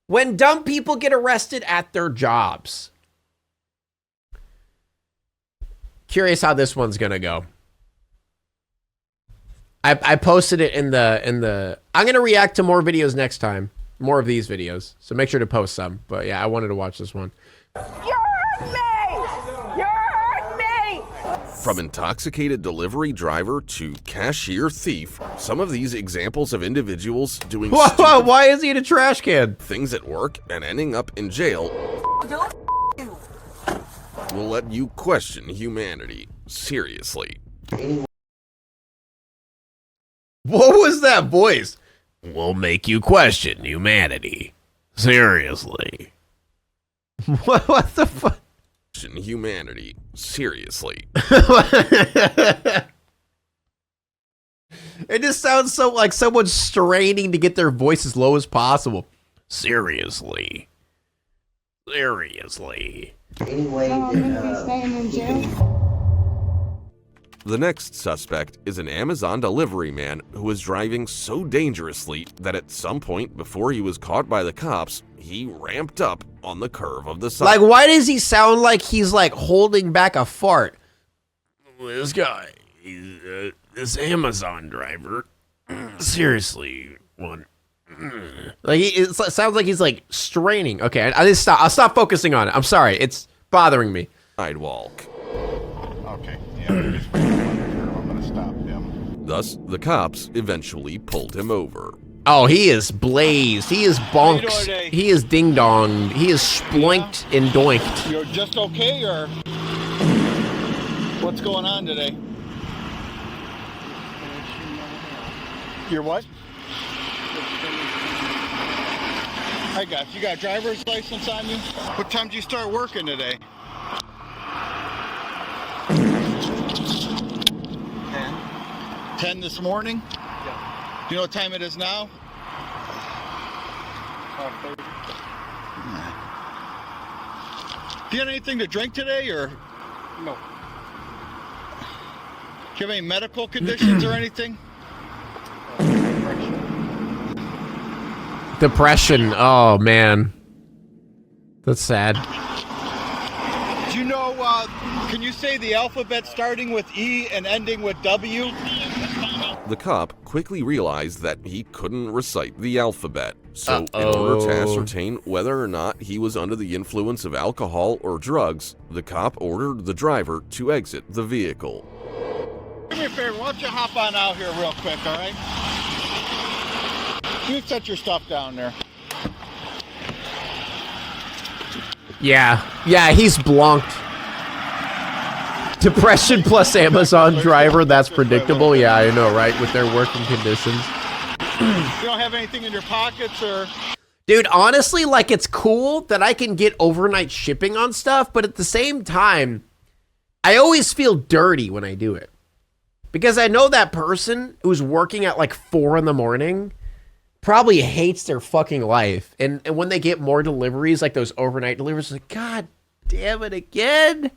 When dumb people get arrested at their jobs. Curious how this one's gonna go. I posted it in the I'm gonna react to more videos next time. More of these videos. So make sure to post some. But yeah, I wanted to watch this one. You hurt me! You hurt me! From intoxicated delivery driver to cashier thief, some of these examples of individuals doing Whoa, why is he in a trash can? things at work and ending up in jail will let you question humanity. Seriously. What was that voice? Will make you question humanity. Seriously. What the fuck? Question humanity. Seriously. It just sounds so like someone's straining to get their voice as low as possible. Seriously. Seriously. Anyway, staying in jail. The next suspect is an Amazon delivery man who was driving so dangerously that at some point before he was caught by the cops, he ramped up on the curve of the side. Like, why does he sound like he's like holding back a fart? This guy, this Amazon driver, seriously, one. Like it sounds like he's like straining. Okay, I just stop. I'll stop focusing on it. I'm sorry, it's bothering me. Sidewalk. Okay, yeah, I'm gonna stop him. Thus, the cops eventually pulled him over. Oh, he is blazed. He is bonks. He is ding donged. He is sploinked and doinked. You're just okay, or what's going on today? You're what? I got you. Got a driver's license on you? What time did you start working today? 10 this morning? Yeah. Do you know what time it is now? 5:30. Do you have anything to drink today, or? No. Do you have any medical conditions or anything? Depression. Oh man, that's sad. Do you know? Can you say the alphabet starting with E and ending with W? The cop quickly realized that he couldn't recite the alphabet, so in order to ascertain whether or not he was under the influence of alcohol or drugs, the cop ordered the driver to exit the vehicle. Do me a favor, why don't you hop on out here real quick, all right? You set your stuff down there. Yeah, he's blonked. Depression plus Amazon driver, that's predictable. Yeah, I know, right? With their working conditions. You don't have anything in your pockets, or? Dude, honestly, like, it's cool that I can get overnight shipping on stuff, but at the same time, I always feel dirty when I do it. Because I know that person who's working at like 4 in the morning probably hates their fucking life. And when they get more deliveries, like those overnight deliveries, like, God damn it again.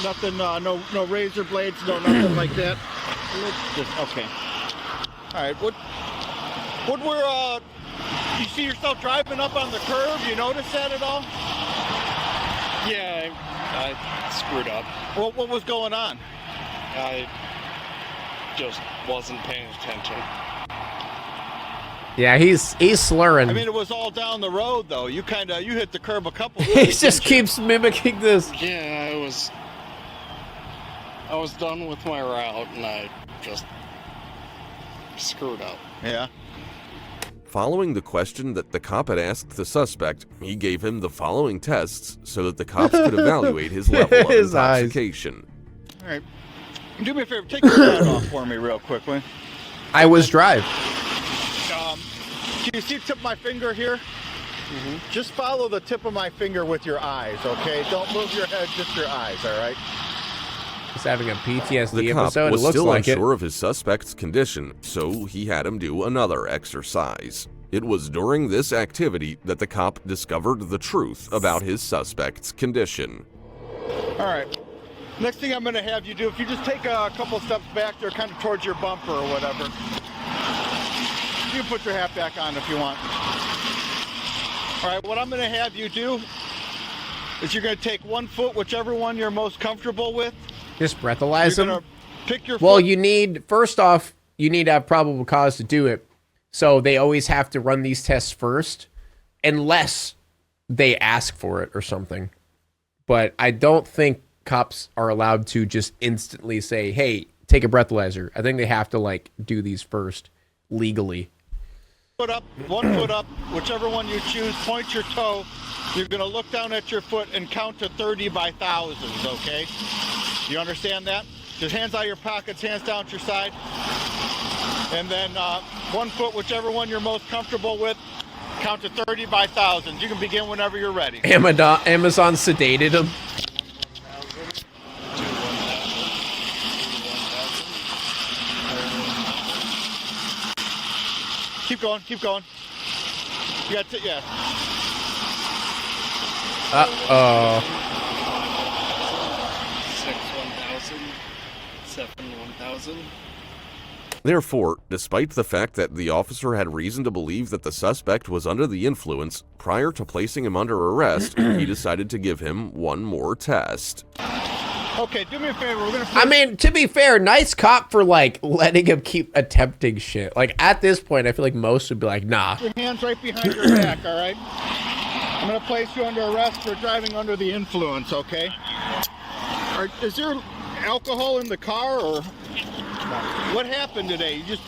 Nothing, no razor blades, no nothing like that. Just, okay. All right. What were you see yourself driving up on the curb? You notice that at all? Yeah, I screwed up. What was going on? I just wasn't paying attention. Yeah, he's slurring. I mean, it was all down the road, though. You hit the curb a couple times. He just keeps mimicking this. Yeah, I was done with my route and I just screwed up. Yeah. Following the question that the cop had asked the suspect, he gave him the following tests so that the cops could evaluate his level of intoxication. All right. Do me a favor, take your hat off for me real quick, will you? I was drive. Can you see the tip of my finger here? Mm-hmm. Just follow the tip of my finger with your eyes, okay? Don't move your head, just your eyes, all right? He's having a PTSD The cop episode. was It looks still like unsure of his suspect's condition, so he had him do another exercise. It was during this activity that the cop discovered the truth about his suspect's condition. All right. Next thing I'm going to have you do, if you just take a couple steps back there, kind of towards your bumper or whatever. You can put your hat back on if you want. All right, what I'm going to have you do is you're going to take 1 foot, whichever one you're most comfortable with. Just breathalyze You're them? going to pick your Well, foot. you need, first off, you need to have probable cause to do it. So they always have to run these tests first, unless they ask for it or something. But I don't think cops are allowed to just instantly say, hey, take a breathalyzer. I think they have to, like, do these first legally. Foot up, 1 foot up, whichever one you choose, point your toe. You're going to look down at your foot and count to 30 by thousands, okay? You understand that? Just hands out of your pockets, hands down at your side. And then 1 foot, whichever one you're most comfortable with, count to 30 by thousands. You can begin whenever you're ready. Amazon sedated him. Keep going, keep going. You got to, yeah. Uh-oh. 6, 1,000. 7, 1,000. Therefore, despite the fact that the officer had reason to believe that the suspect was under the influence, prior to placing him under arrest, he decided to give him one more test. Okay, do me a favor. We're gonna. I mean, to be fair, nice cop for, like, letting him keep attempting shit. Like, at this point, I feel like most would be like, nah. Your hands right behind your back, all right? I'm gonna place you under arrest for driving under the influence, okay? Is there alcohol in the car, or what happened today? You just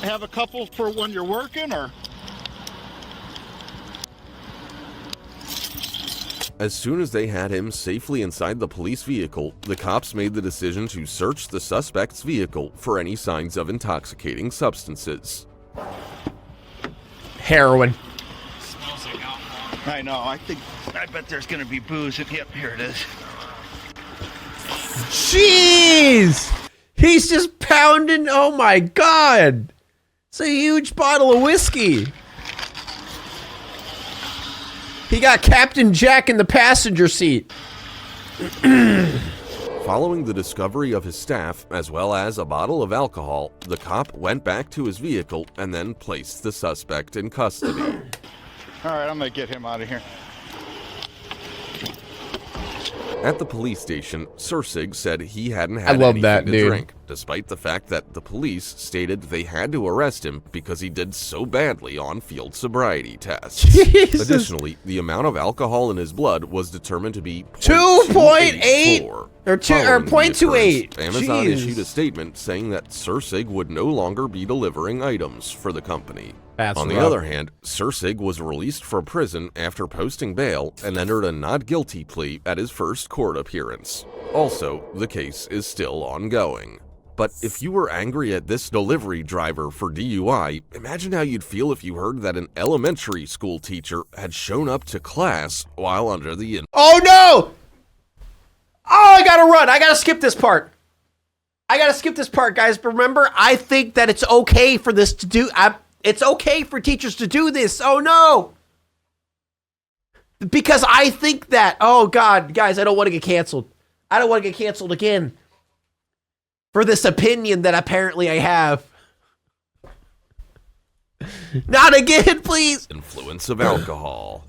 have a couple for when you're working, or? As soon as they had him safely inside the police vehicle, the cops made the decision to search the suspect's vehicle for any signs of intoxicating substances. Heroin. I know. I bet there's gonna be booze. Yep, here it is. Jeez! He's just pounding. Oh my god! It's a huge bottle of whiskey. He got Captain Jack in the passenger seat. Following the discovery of his staff, as well as a bottle of alcohol, the cop went back to his vehicle and then placed the suspect in custody. All right, I'm gonna get him out of here. At the police station, Sursig said he hadn't I had love anything that, to dude. drink, despite the fact that the police stated they had to arrest him because he did so badly on field sobriety tests. Jesus. Additionally, the amount of alcohol in his blood was determined to be 2.8 or 0.28. Amazon Jeez. issued a statement saying that Sursig would no longer be delivering items for the company. That's On the rough. other hand, Sursig was released from prison after posting bail and entered a not guilty plea at his first court appearance. Also, the case is still ongoing. But if you were angry at this delivery driver for DUI, imagine how you'd feel if you heard that an elementary school teacher had shown up to class while under the Oh no! Oh, I gotta run. I gotta skip this part. Guys. But remember, I think that it's okay for this to do. It's okay for teachers to do this. Oh no! Because I think that. Oh god, guys, I don't want to get canceled. I don't want to get canceled again for this opinion that apparently I have. Not again, please. influence of alcohol.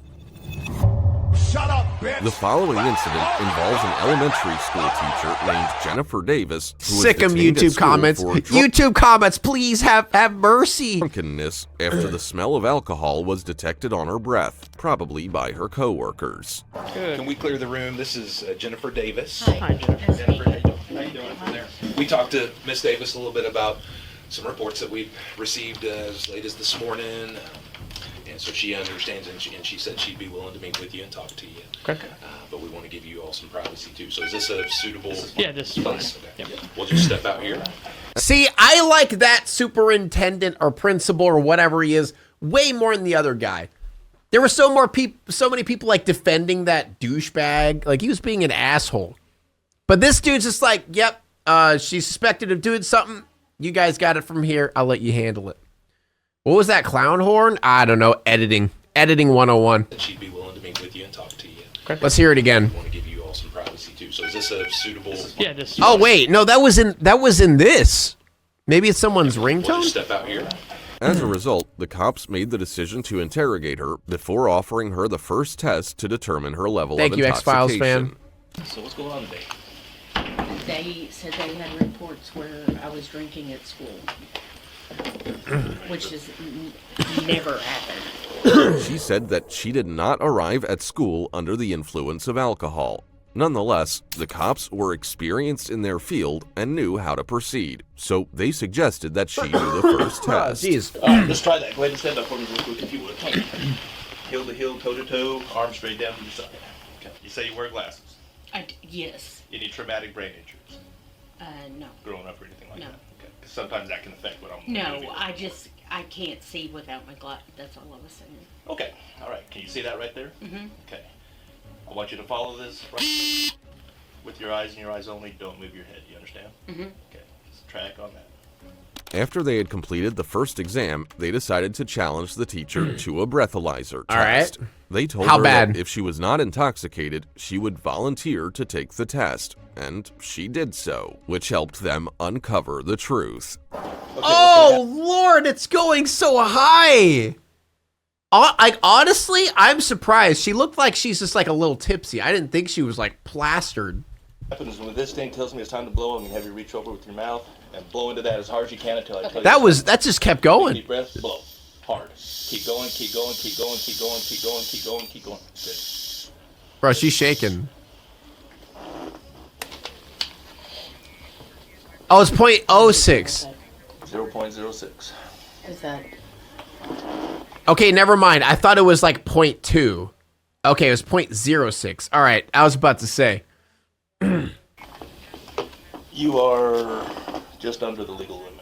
Shut up, bitch! The following incident involves an elementary school teacher named Jennifer Davis, who was Sick 'em detained at YouTube school comments. for YouTube comments, please have mercy. drunkenness after the smell of alcohol was detected on her breath, probably by her coworkers. Can we clear the room? This is Jennifer Davis. Hi, Jennifer. Jennifer, how you doing from there? We talked to Miss Davis a little bit about some reports that we've received as late as this morning. And so she understands, and she said she'd be willing to meet with you and talk to you. Okay. But we want to give you all some privacy too. So is this a suitable Yeah, this is fine. place? Okay. We'll just step out here. See, I like that superintendent or principal or whatever he is way more than the other guy. There were so many people like defending that douchebag. Like he was being an asshole. But this dude's just like, yep, she's suspected of doing something. You guys got it from here. I'll let you handle it. What was that clown horn? I don't know. Editing 101. That she'd be willing to meet with you and talk to you. Okay. Let's hear it again. We want to give you all some privacy too. So is this a suitable? Yeah, this is Oh wait, no, that was in this. Maybe it's someone's We'll just ringtone. step out here. As a result, the cops made the decision to interrogate her before offering her the first test to determine her level Thank of you, intoxication. X-Files fan. So what's going on today? They said they had reports where I was drinking at school, which has never happened. She said that she did not arrive at school under the influence of alcohol. Nonetheless, the cops were experienced in their field and knew how to proceed, so they suggested that she do the first test. Jeez. All right, let's try that. Go ahead and stand up for me real quick if you would. Heel to heel, toe to toe, arms straight down to your side. Okay. You say you wear glasses. Yes. Any traumatic brain injuries? No. Growing up or anything like No. that? Okay. 'Cause sometimes that can affect what I'm No, moving. I can't see without my glass. That's all I was saying. Okay. All right. Can you see that right there? Mm-hmm. Okay. I want you to follow this right with your eyes and your eyes only. Don't move your head. You understand? Mm-hmm. Okay. Just track on that. After they had completed the first exam, they decided to challenge the teacher to a breathalyzer All right. test. They told How her bad? that if she was not intoxicated, she would volunteer to take the test, and she did so, which helped them uncover the truth. Oh, Lord, it's going so high. Like, honestly, I'm surprised. She looked like she's just like a little tipsy. I didn't think she was like plastered. What happens when this thing tells me it's time to blow, I'm gonna have you reach over with your mouth and blow into that as hard as you can until I tell you. That just kept going. Deep breath, blow. Hard. Keep going, keep going, keep going, keep going, keep going, keep going, keep going. Good. Bro, she's shaking. Oh, it's .06. 0.06. Is that? Okay, never mind. I thought it was like .2. Okay, it was .06. All right, I was about to say. You are just under the legal limit.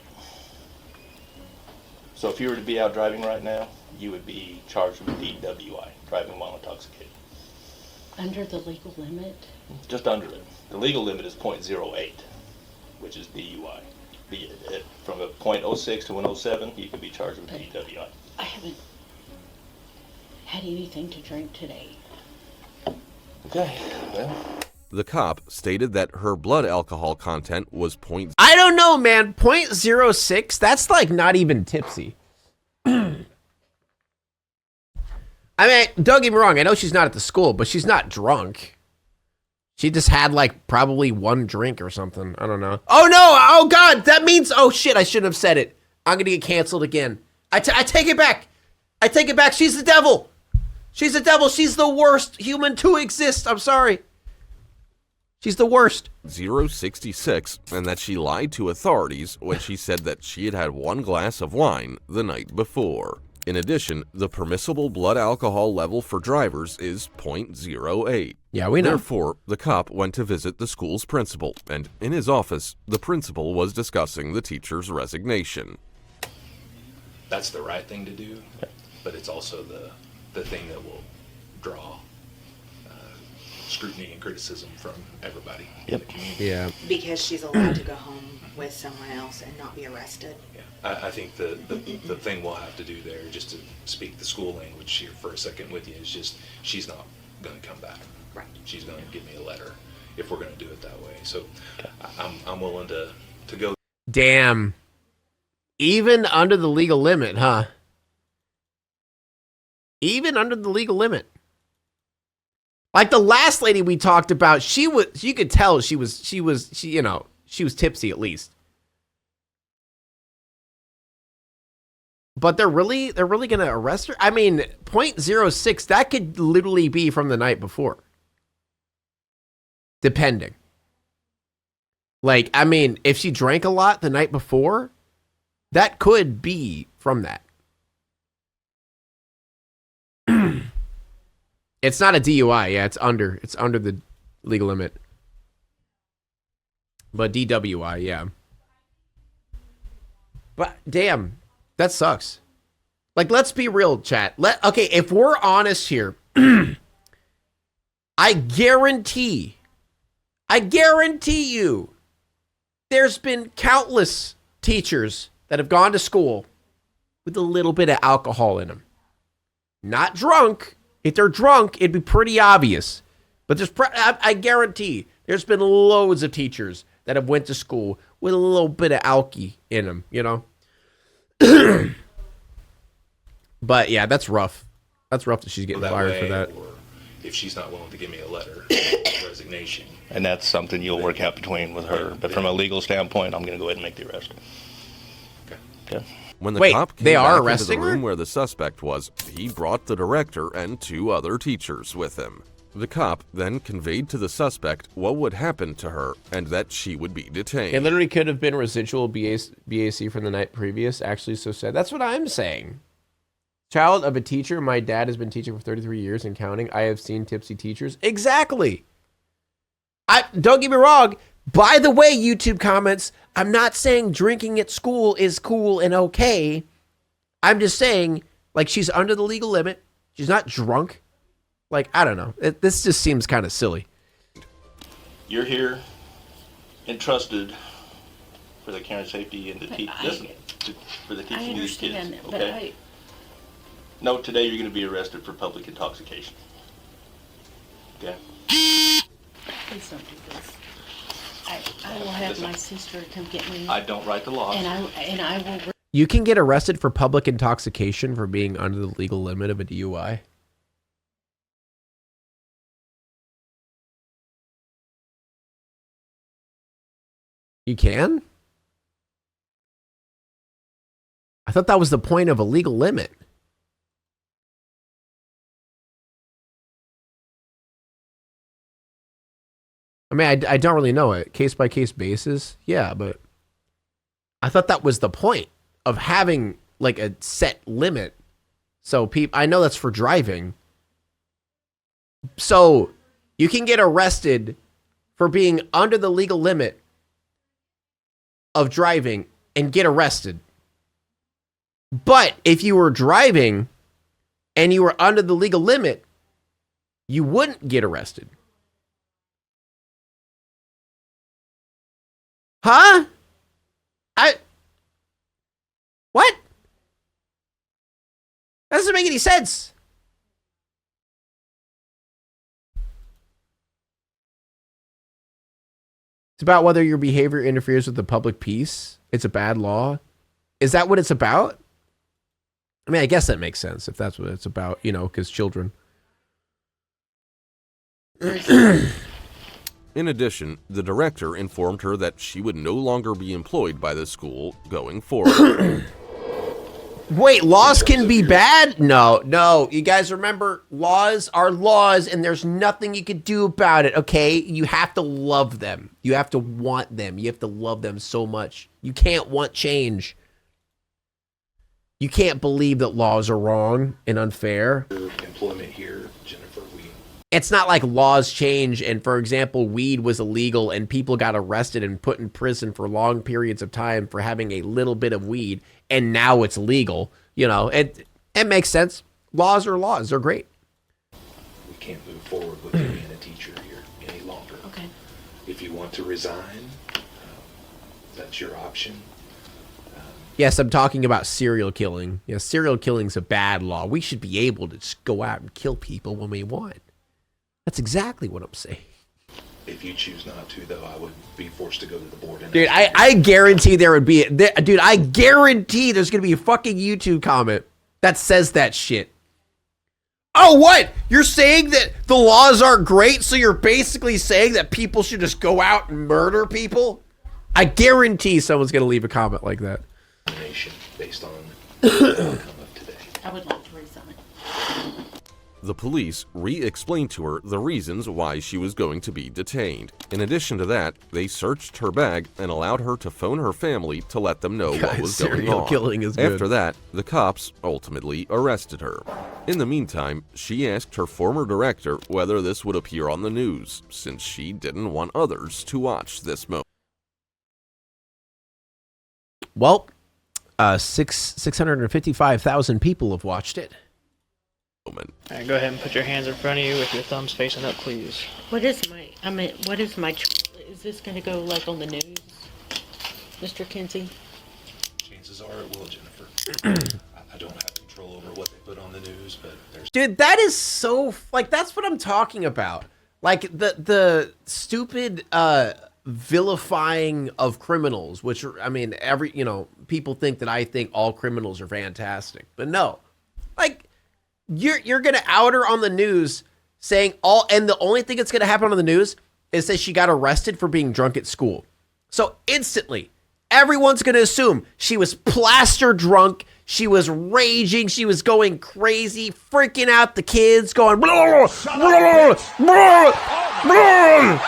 So if you were to be out driving right now, you would be charged with DWI, driving while intoxicated. Under the legal limit? Just under it. The legal limit is .08, which is DUI. From a .06 to an .07, you can be charged with DWI. I haven't had anything to drink today. Okay, well. The cop stated that her blood alcohol content was I don't know, man. .06, that's like not even tipsy. I mean, don't get me wrong. I know she's not at the school, but she's not drunk. She just had like probably one drink or something. I don't know. Oh no! Oh God! That means, oh shit! I shouldn't have said it. I'm gonna get canceled again. I take it back. I take it back. She's the devil. She's the devil. She's the worst human to exist. I'm sorry. She's the worst. 066, and that she lied to authorities when she said that she had had one glass of wine the night before. In addition, the permissible blood alcohol level for drivers is .08. Yeah, we know. Therefore, the cop went to visit the school's principal, and in his office, the principal was discussing the teacher's resignation. That's the right thing to do, but it's also the thing that will draw scrutiny and criticism from everybody in the community. Yeah. Because she's allowed to go home with someone else and not be arrested. Yeah. I think the thing we'll have to do there, just to speak the school language here for a second with you, is just she's not going to come back. Right. She's going to give me a letter if we're going to do it that way. So I'm willing to go. Damn. Even under the legal limit, huh? Even under the legal limit. Like the last lady we talked about, you could tell she was tipsy at least. But they're really going to arrest her? I mean, .06, that could literally be from the night before. Depending. Like, I mean, if she drank a lot the night before, that could be from that. It's not a DUI. Yeah, it's under the legal limit. But DWI, yeah. But damn, that sucks. Like, let's be real, chat. Okay, if we're honest here, I guarantee you, there's been countless teachers that have gone to school with a little bit of alcohol in them. Not drunk. If they're drunk, it'd be pretty obvious. But I guarantee there's been loads of teachers that have went to school with a little bit of alky in them, you know? But yeah, that's rough. That's rough that she's getting fired for that. Or if she's not willing to give me a letter of resignation. And that's something you'll work out between with her. But from a legal standpoint, I'm going to go ahead and make the arrest. Okay. When the Wait, cop came they are back arresting into the room her? where the suspect was, he brought the director and 2 other teachers with him. The cop then conveyed to the suspect what would happen to her and that she would be detained. It literally could have been residual BAC from the night previous. Actually, so sad. That's what I'm saying. Child of a teacher. My dad has been teaching for 33 years and counting. I have seen tipsy teachers. Exactly. Don't get me wrong. By the way, YouTube comments, I'm not saying drinking at school is cool and okay. I'm just saying, like, she's under the legal limit. She's not drunk. Like, I don't know. This just seems kind of silly. You're here, entrusted for the care and safety and the for the teaching of these kids. Okay. No, today you're going to be arrested for public intoxication. Okay. Please don't do this. I will have my sister come get me. I don't write the laws. And I will. You can get arrested for public intoxication for being under the legal limit of a DUI. You can? I thought that was the point of a legal limit. I mean, I don't really know it. Case by case basis. Yeah, but I thought that was the point of having like a set limit. So I know that's for driving. So you can get arrested for being under the legal limit of driving and get arrested. But if you were driving and you were under the legal limit, you wouldn't get arrested. Huh? What? That doesn't make any sense. It's about whether your behavior interferes with the public peace. It's a bad law. Is that what it's about? I mean, I guess that makes sense if that's what it's about, you know, because children. In addition, the director informed her that she would no longer be employed by the school going forward. Wait, laws can be bad? No. You guys remember, laws are laws, and there's nothing you can do about it, okay? You have to love them. You have to want them. You have to love them so much. You can't want change. You can't believe that laws are wrong and unfair. Employment here, Jennifer, it's not like laws change and, for example, weed was illegal and people got arrested and put in prison for long periods of time for having a little bit of weed, and now it's legal. You know, it makes sense. Laws are laws. They're great. We can't move forward with you being a teacher here any longer. Okay. If you want to resign, that's your option. Yes, I'm talking about serial killing. Yeah, serial killing's a bad law. We should be able to just go out and kill people when we want. That's exactly what I'm saying. If you choose not to, though, I would be forced to go to the board. And dude, I guarantee there would be... Dude, I guarantee there's going to be a fucking YouTube comment that says that shit. Oh, what? You're saying that the laws aren't great, so you're basically saying that people should just go out and murder people? I guarantee someone's going to leave a comment like that. Based on the outcome of today. I would like to resign. The police re-explained to her the reasons why she was going to be detained. In addition to that, they searched her bag and allowed her to phone her family to let them know what was going on. Killing is good. After that, the cops ultimately arrested her. In the meantime, she asked her former director whether this would appear on the news, since she didn't want others to watch this moment. Well, 655,000 people have watched it. All right, go ahead and put your hands in front of you with your thumbs facing up, please. What is my, is this going to go like on the news, Mr. Kinsey? Chances are it will, Jennifer. I don't have control over what they put on the news, but there's... Dude, that is so, like, that's what I'm talking about. Like, the stupid, vilifying of criminals, which, I mean, people think that I think all criminals are fantastic, but no. You're gonna out her on the news saying and the only thing that's gonna happen on the news is that she got arrested for being drunk at school. So instantly, everyone's gonna assume she was plaster drunk, she was raging, she was going crazy, freaking out the kids, going blah, blah, blah, blah.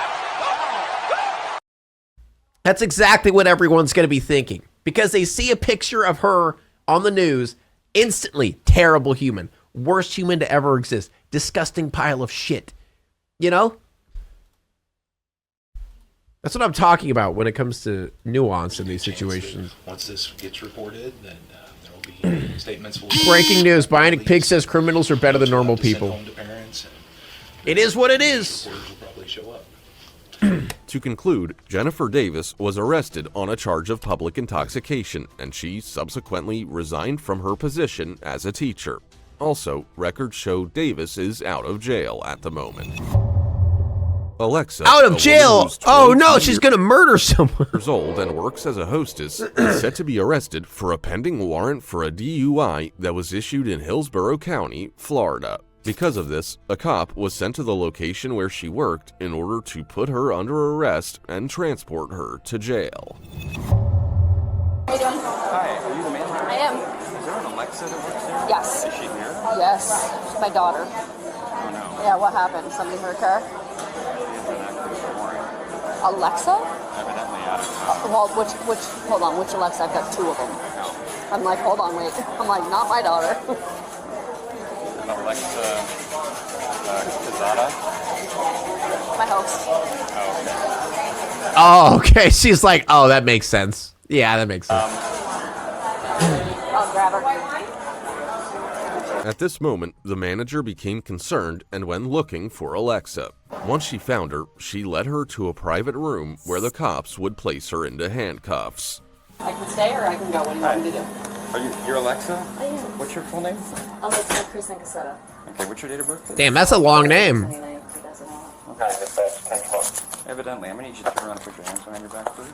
That's exactly what everyone's gonna be thinking because they see a picture of her on the news. Instantly, terrible human. Worst human to ever exist. Disgusting pile of shit. You know? That's what I'm talking about when it comes to nuance in these situations. Once this gets reported, then there will be statements. Breaking news. Bionicpig says criminals are better than normal people. It is what it is. Reporters will probably show up. To conclude, Jennifer Davis was arrested on a charge of public intoxication, and she subsequently resigned from her position as a teacher. Also, records show Davis is out of jail at the moment. Alexa, out of jail? Oh no, she's gonna murder someone. Years old and works as a hostess, is set to be arrested for a pending warrant for a DUI that was issued in Hillsborough County, Florida. Because of this, a cop was sent to the location where she worked in order to put her under arrest and transport her to jail. How you doing? Hi, are you the manager? I am. Is there an Alexa that works there? Yes. Is she here? Yes. She's my daughter. Oh no. Yeah, what happened? Somebody hurt her? Alexa? Evidently out of Well, hold on, which Alexa? I've got two of them. no. I'm like, hold on, wait. I'm like, not my daughter. An Alexa Kazada? My host. Oh, okay. Oh, okay. She's like, oh, that makes sense. Yeah, that makes sense. I'll grab her. At this moment, the manager became concerned and went looking for Alexa. Once she found her, she led her to a private room where the cops would place her into handcuffs. I can stay or I can go. What do you want me to do? Are you're Alexa? I am. What's your full name? Alexa Kristen Casetta. Okay, what's your date of birth? Please? Damn, that's a long name. 29, 2001. Okay. Evidently, I'm gonna need you to turn around and put your hands behind your back, please.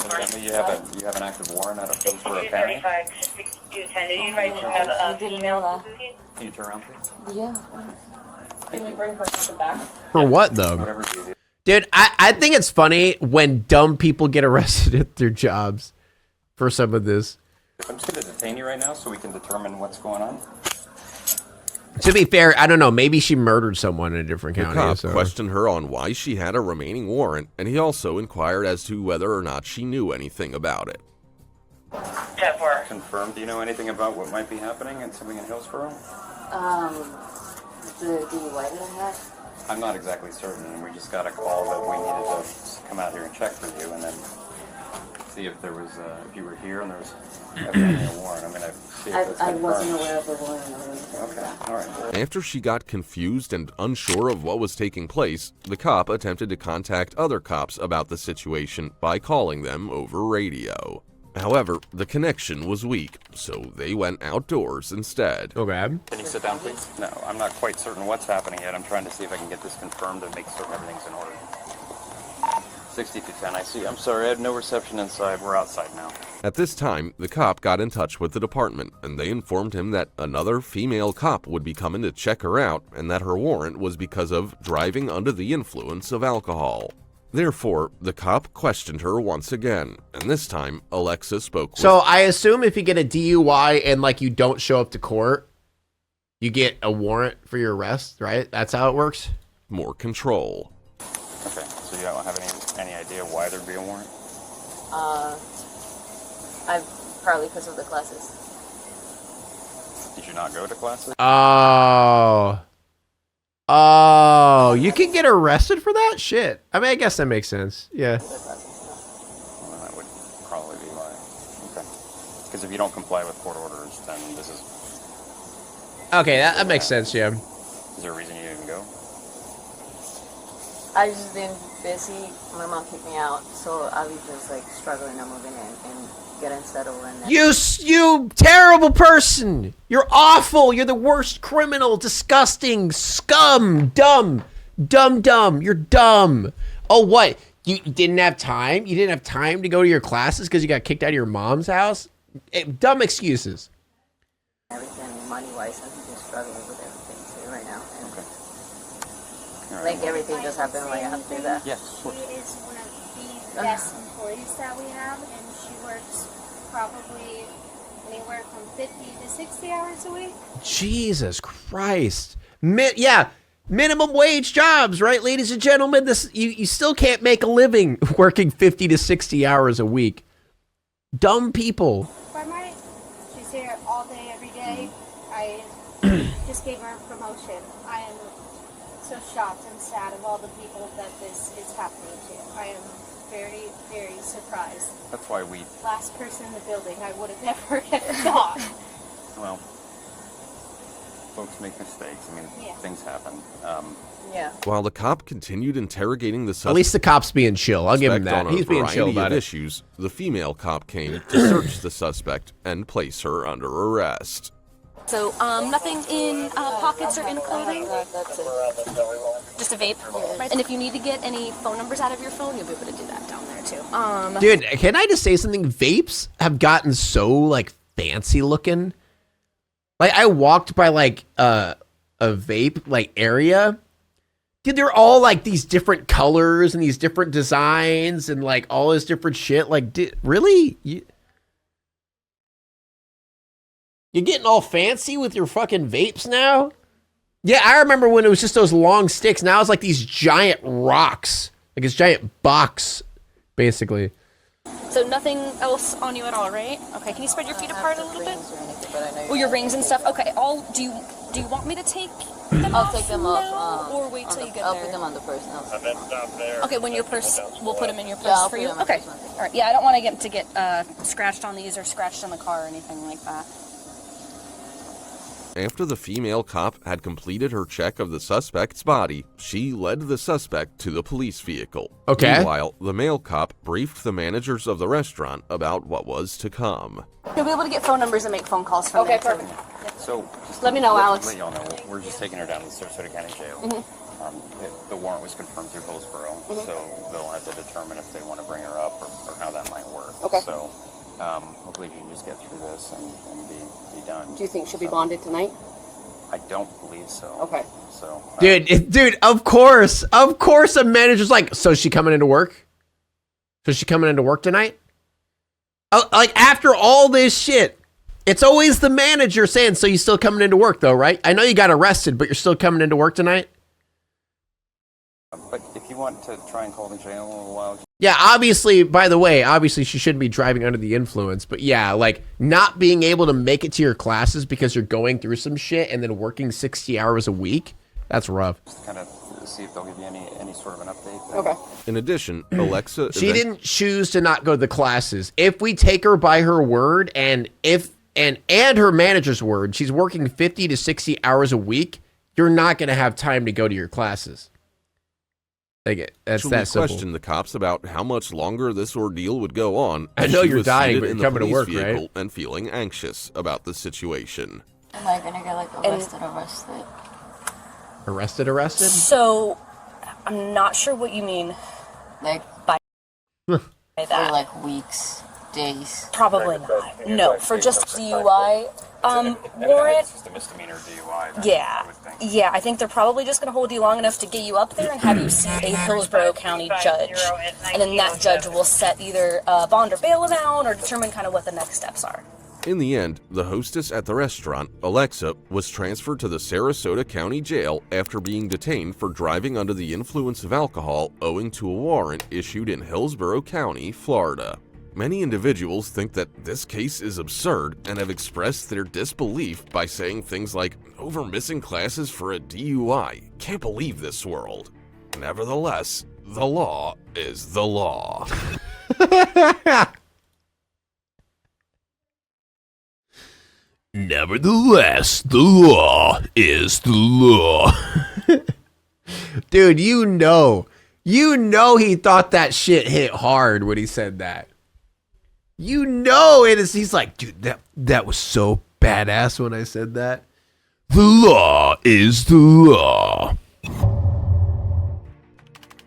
Evidently, you have an active warrant out of Hillsborough County. I didn't know that. Can you turn around, please? Yeah. Can we bring her to the back? For what, though? Whatever's easy. Dude, I think it's funny when dumb people get arrested at their jobs for some of this. I'm just gonna detain you right now so we can determine what's going on. To be fair, I don't know. Maybe she murdered someone in a different The county. cop So. questioned her on why she had a remaining warrant, and he also inquired as to whether or not she knew anything about it. Confirmed. Do you know anything about what might be happening in something in Hillsborough? The DUI that I had? I'm not exactly certain. We just got a call that we needed to come out here and check for you, and then see if there was, if you were here and there was evidently a warrant. I'm gonna see if it's I confirmed. wasn't aware of the warrant or anything. Okay, all right. After she got confused and unsure of what was taking place, the cop attempted to contact other cops about the situation by calling them over radio. However, the connection was weak, so they went outdoors instead. Okay. Can you sit down, please? No, I'm not quite certain what's happening yet. I'm trying to see if I can get this confirmed and make certain everything's in order. 6210, I see. I'm sorry, I had no reception inside. We're outside now. At this time, the cop got in touch with the department, and they informed him that another female cop would be coming to check her out, and that her warrant was because of driving under the influence of alcohol. Therefore, the cop questioned her once again, and this time, Alexa spoke with... So I assume if you get a DUI and like you don't show up to court, you get a warrant for your arrest, right? That's how it works? more control. Okay, so you don't have any idea why there'd be a warrant? Partly because of the classes. Did you not go to classes? Oh, you can get arrested for that? Shit. I mean, I guess that makes sense. Yeah. Well, that would probably be why. Okay. Because if you don't comply with court orders, then this is... Okay, that makes sense, yeah. Is there a reason you didn't go? I just been busy. My mom kicked me out, so I was just like struggling to move in and getting settled. And You terrible person! You're awful! You're the worst criminal! Disgusting! Scum! Dumb! You're dumb! Oh, what? You didn't have time? You didn't have time to go to your classes because you got kicked out of your mom's house? Dumb excuses. everything money-wise, and he's just struggling with everything too right now. And Okay. like everything just happened, like I have to do that. Yes. She is one of the best employees that we have, and she works probably anywhere from 50 to 60 hours a week. Jesus Christ. Yeah, minimum wage jobs, right, ladies and gentlemen? This you still can't make a living working 50 to 60 hours a week. Dumb people. She's here all day, every day. I just gave her a promotion. I am so shocked and sad of all the people that this is happening to. I am very, very surprised. That's why we... Last person in the building, I would have never ever thought. Well, folks make mistakes. I mean, things happen. Yeah. While the cop continued interrogating the suspect, At least the cop's being chill. I'll give him that. on a He's being chill variety about of it. issues, the female cop came to search the suspect and place her under arrest. So, nothing in pockets or in clothing? That's it. Just a vape? Right. And if you need to get any phone numbers out of your phone, you'll be able to do that down there, too. Dude, can I just say something? Vapes have gotten so, like, fancy looking. Like, I walked by, like, a vape, like, area. Dude, they're all, like, these different colors and these different designs and, like, all this different shit. Like, really? You're getting all fancy with your fucking vapes now? Yeah, I remember when it was just those long sticks. Now it's like these giant rocks. Like it's giant box, basically. So nothing else on you at all, right? Okay, can you spread your feet apart a little bit? Well, your rings and stuff. Okay, do you want me to take them off? I'll take them off. Or wait till you get I'll there? put them on the purse now. Okay, when your purse, we'll put them in your purse I'll for put you. them in my Okay, purse. all right. Yeah, I don't want to get scratched on these or scratched on the car or anything like that. After the female cop had completed her check of the suspect's body, she led the suspect to the police vehicle. Okay. Meanwhile, the male cop briefed the managers of the restaurant about what was to come. You'll be able to get phone numbers and make phone calls from there. Perfect. So, Let me know, Alex. Let y'all know, we're just taking her down to the Sarasota County Jail. The warrant was confirmed through Hillsborough, so they'll have to determine if they want to bring her up or how that might work. Okay. So, hopefully she can just get through this and be done. Do you think she'll be bonded tonight? I don't believe so. Okay. So, Dude, of course a manager's like, so is she coming into work? So is she coming into work tonight? Oh, like after all this shit, it's always the manager saying, so you still coming into work though, right? I know you got arrested, but you're still coming into work tonight? but if you want to try and call the jail in a little while, Yeah, obviously, by the way, obviously she shouldn't be driving under the influence, but yeah, like not being able to make it to your classes because you're going through some shit and then working 60 hours a week, that's rough. just kind of see if they'll give you any sort of an update. Okay. In addition, Alexa... She didn't choose to not go to the classes. If we take her by her word and her manager's word, she's working 50 to 60 hours a week, you're not going to have time to go to your classes. That's Should that we simple. question the cops about how much longer this ordeal would go on? I as know she you're was dying, seated but in you're the coming to police work, right? vehicle and feeling anxious about the situation. Am I gonna get like arrested? Arrested? So, I'm not sure what you mean Like by for that. like weeks, days. Probably not. No, for just DUI warrant. It's just a misdemeanor DUI. then, Yeah, I would think. yeah. I think they're probably just going to hold you long enough to get you up there and have you see a Hillsborough County judge, and then that judge will set either a bond or bail amount or determine kind of what the next steps are. In the end, the hostess at the restaurant, Alexa, was transferred to the Sarasota County Jail after being detained for driving under the influence of alcohol owing to a warrant issued in Hillsborough County, Florida. Many individuals think that this case is absurd and have expressed their disbelief by saying things like, over missing classes for a DUI. Can't believe this world. Nevertheless, the law is the law. Nevertheless, the law is the law. Dude, you know he thought that shit hit hard when he said that. You know it is. He's like, dude, that was so badass when I said that. The law is the law.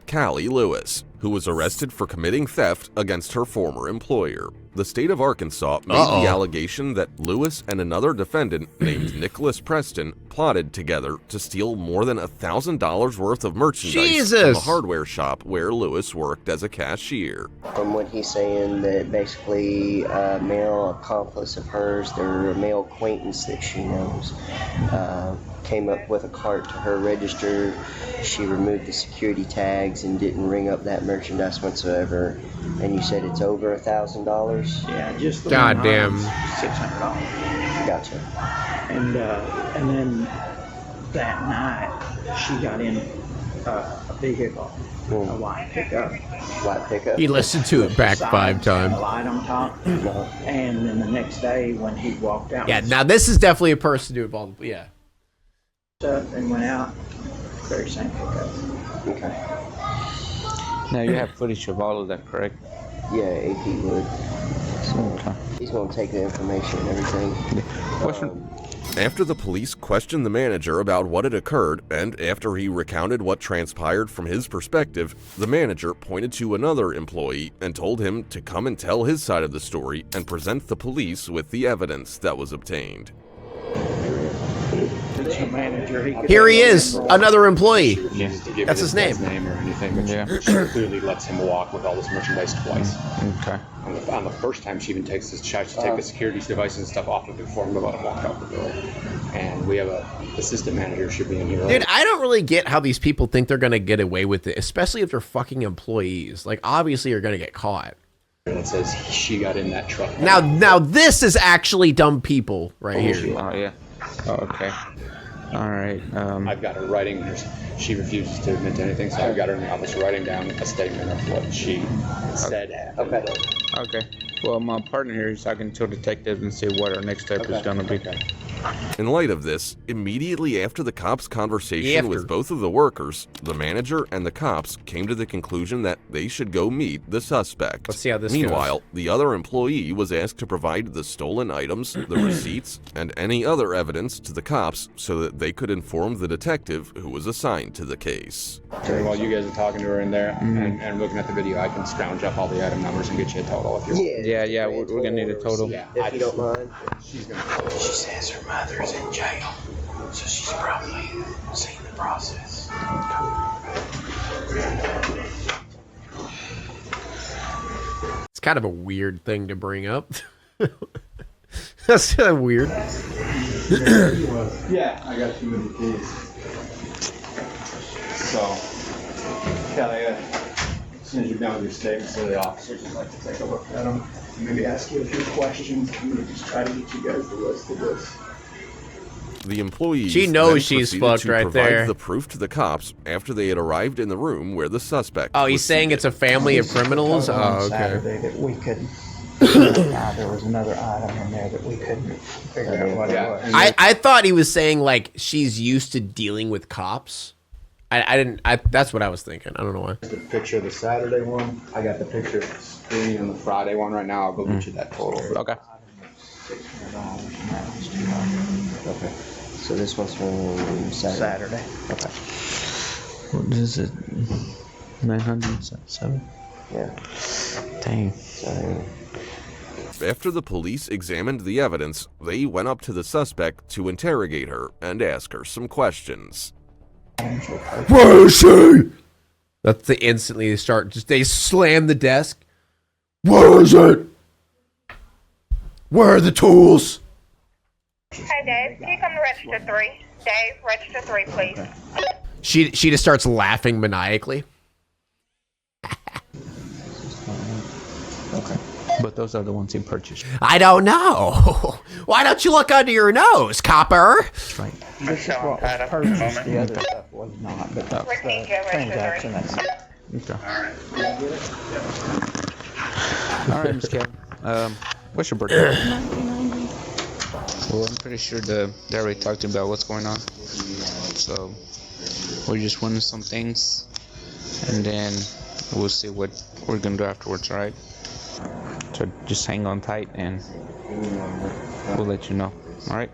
Callie Lewis, who was arrested for committing theft against her former employer. the state of Arkansas made the allegation that Lewis and another defendant named Nicholas Preston plotted together to steal more than $1,000 worth of merchandise from a hardware shop where Lewis worked as a cashier. From what he's saying, that basically a male accomplice of hers, their male acquaintance that she knows, came up with a cart to her register. She removed the security tags and didn't ring up that merchandise whatsoever. And you said it's over $1,000? Yeah, just the goddamn $600. Gotcha. And then that night she got in a vehicle, a white pickup. White pickup. He listened to it back 5 times. A light on top. And then the next day when he walked out. Yeah, now this is definitely a person who involved. Yeah. And went out, very same pickup. Okay. Now you have footage of all of that, correct? Yeah, AP would. Okay. He's going to take the information and everything. After the police questioned the manager about what had occurred, and after he recounted what transpired from his perspective, the manager pointed to another employee and told him to come and tell his side of the story and present the police with the evidence that was obtained. Here he is, another employee. That's his name. Or anything, but she clearly lets him walk with all this merchandise twice. Okay. On the first time, she even takes this charge to take the security devices and stuff off of it for him to let him walk out the door. And we have a assistant manager should be in here. Dude, I don't really get how these people think they're gonna get away with it, especially if they're fucking employees. Like, obviously, you're gonna get caught. And it says she got in that truck. Now this is actually dumb people right here. Oh yeah. Oh, okay. All right. I've got her writing. She refuses to admit to anything, so I've got her in the office writing down a statement of what she said happened. Okay. Well, my partner here is talking to a detective and see what our next step is going to be. In light of this, immediately after the cops' conversation with both of the workers, the manager and the cops came to the conclusion that they should go meet the suspect. Let's see how this Meanwhile, goes. the other employee was asked to provide the stolen items, the receipts, and any other evidence to the cops so that they could inform the detective who was assigned to the case. So while you guys are talking to her in there and looking at the video, I can scrounge up all the item numbers and get you a total if you want. Yeah, we're going to need a total. Yeah, if you don't mind. She's gonna. She says her mother's in jail, so she's probably seen the process. It's kind of a weird thing to bring up. That's kind of weird. Yeah, I got 2 many keys. So, Kelly, as soon as you're done with your statements to the officers, I'd like to take a look at them. Maybe ask you a few questions. I'm going to just try to get you guys the list of this. The employees She knows then she's proceeded fucked to right provide there. the proof to the cops after they had arrived in the room where the suspect Oh, he's was saying seated. it's a family of criminals? On Oh, okay. Saturday that we couldn't. There was another item in there that we couldn't figure out what it was. I thought he was saying, like, she's used to dealing with cops. That's what I was thinking. I don't know why. The picture of the Saturday one. I got the picture of the screen on the Friday one right now. I'll go get you that total. Okay. Okay. So this one's from Saturday. Okay. What is it? 907? Yeah. Dang. After the police examined the evidence, they went up to the suspect to interrogate her and ask her some questions. Where is she? That's the instantly they start. Just they slam the desk. Where is it? Where are the tools? Hi, Dave. Can you come to register 3? Dave, register 3, please. She just starts laughing maniacally. Okay. But those are the ones he purchased. I don't know. Why don't you look under your nose, copper? That's right. This is what was purchased. The other stuff was not, but that's the transaction. Okay. All right, Miss Kelly. What's your birthday? Well, I'm pretty sure they already talked to you about what's going on. So we're just running some things, and then we'll see what we're gonna do afterwards. All right. So just hang on tight, and we'll let you know. All right.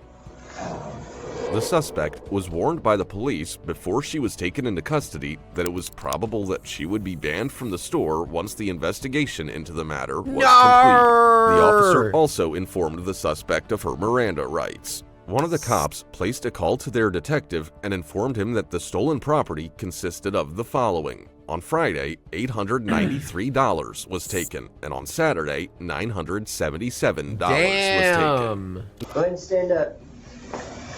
The The suspect was warned by the police before she was taken into custody that it was probable that she would be banned from the store once the investigation into the matter was complete. The officer also informed the suspect of her Miranda rights. One of the cops placed a call to their detective and informed him that the stolen property consisted of the following. On Friday, $893 was taken, and on Saturday, $977 was taken. Go ahead and stand up.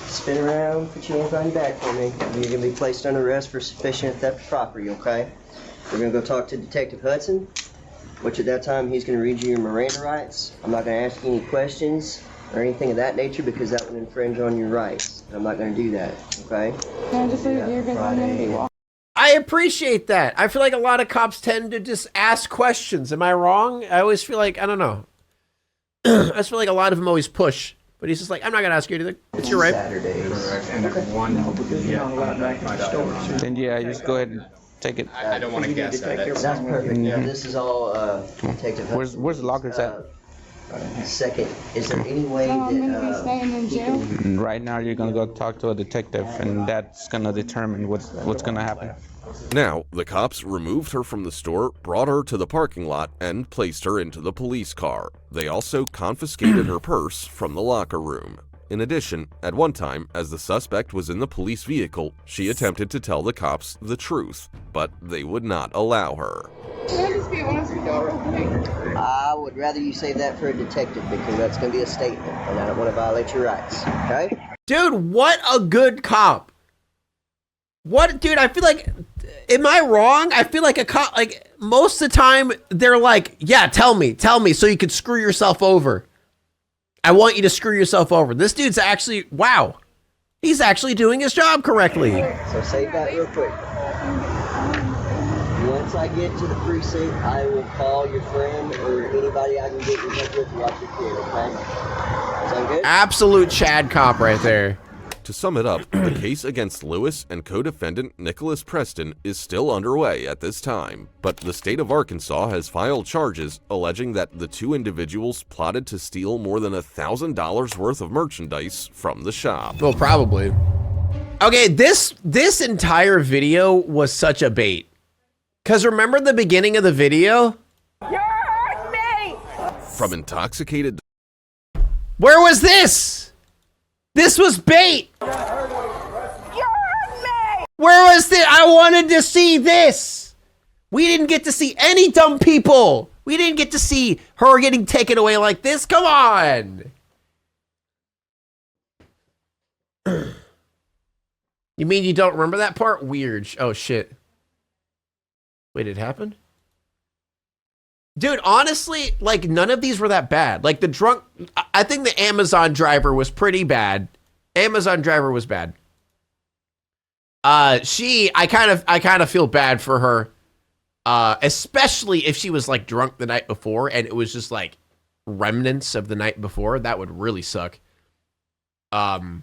Spin around, put your hands on your back for me. You're going to be placed under arrest for sufficient theft of property, okay? We're going to go talk to Detective Hudson, which at that time he's going to read you your Miranda rights. I'm not going to ask you any questions or anything of that nature because that would infringe on your rights. I'm not going to do that, okay? No, just leave it here because I'm going to be walking. I appreciate that. I feel like a lot of cops tend to just ask questions. Am I wrong? I always feel like, I don't know. I just feel like a lot of them always push. But he's just like, I'm not going to ask you anything. It's your right. Then yeah, just go ahead and take it. I don't want to guess that. That's perfect. Now, this is all Detective Hudson. Where's the lockers at? Second, is there any way I'm going to be that staying in jail. Right now, you're gonna go talk to a detective, and that's gonna determine what's gonna happen. Now, the cops removed her from the store, brought her to the parking lot, and placed her into the police car. They also confiscated her purse from the locker room. In addition, at one time, as the suspect was in the police vehicle, she attempted to tell the cops the truth, but they would not allow her. Can I just be honest with y'all real quick? I would rather you save that for a detective because that's going to be a statement, and I don't want to violate your rights, okay? Dude, what a good cop. What, dude, I feel like, am I wrong? I feel like a cop, like, most of the time, they're like, yeah, tell me, so you can screw yourself over. I want you to screw yourself over. This dude's actually, wow. He's actually doing his job correctly. So save that real quick. Once I get to the precinct, I will call your friend or anybody I can get in touch with watch your kid, okay? Sound good? Absolute Chad cop right there. To sum it up, the case against Lewis and co-defendant Nicholas Preston is still underway at this time, but the state of Arkansas has filed charges alleging that the two individuals plotted to steal more than $1,000 worth of merchandise from the shop. Well, probably. Okay, this entire video was such a bait. Because remember the beginning of the video? You hurt me! From intoxicated... Where was this? This was bait! You hurt me! Where was this? I wanted to see this! We didn't get to see any dumb people! We didn't get to see her getting taken away like this. Come on! You mean you don't remember that part? Weird. Oh, shit. Wait, it happened? Dude, honestly, like, none of these were that bad. Like, the drunk... I think the Amazon driver was pretty bad. Amazon driver was bad. I kind of feel bad for her. Especially if she was, like, drunk the night before and it was just, like, remnants of the night before. That would really suck. Oh,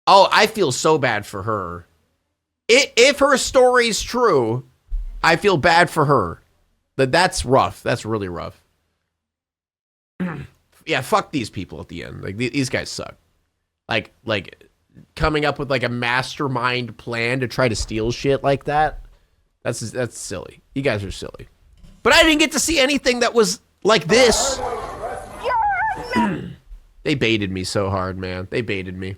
I feel so bad for her. If her story's true, I feel bad for her. That's rough. That's really rough. Yeah, fuck these people at the end. Like, these guys suck. Like coming up with, like, a mastermind plan to try to steal shit like that. That's silly. You guys are silly. But I didn't get to see anything that was like this. They baited me so hard, man. They baited me.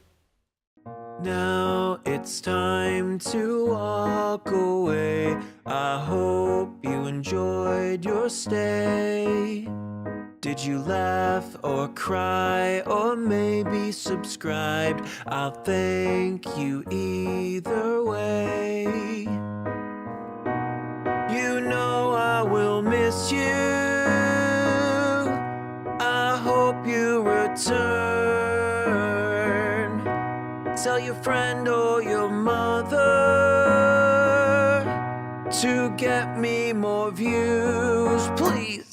Now it's time to walk away. I hope you enjoyed your stay. Did you laugh or cry or maybe subscribed? I'll thank you either way. You know I will miss you. I hope you return. Tell your friend or your mother to get me more views, please.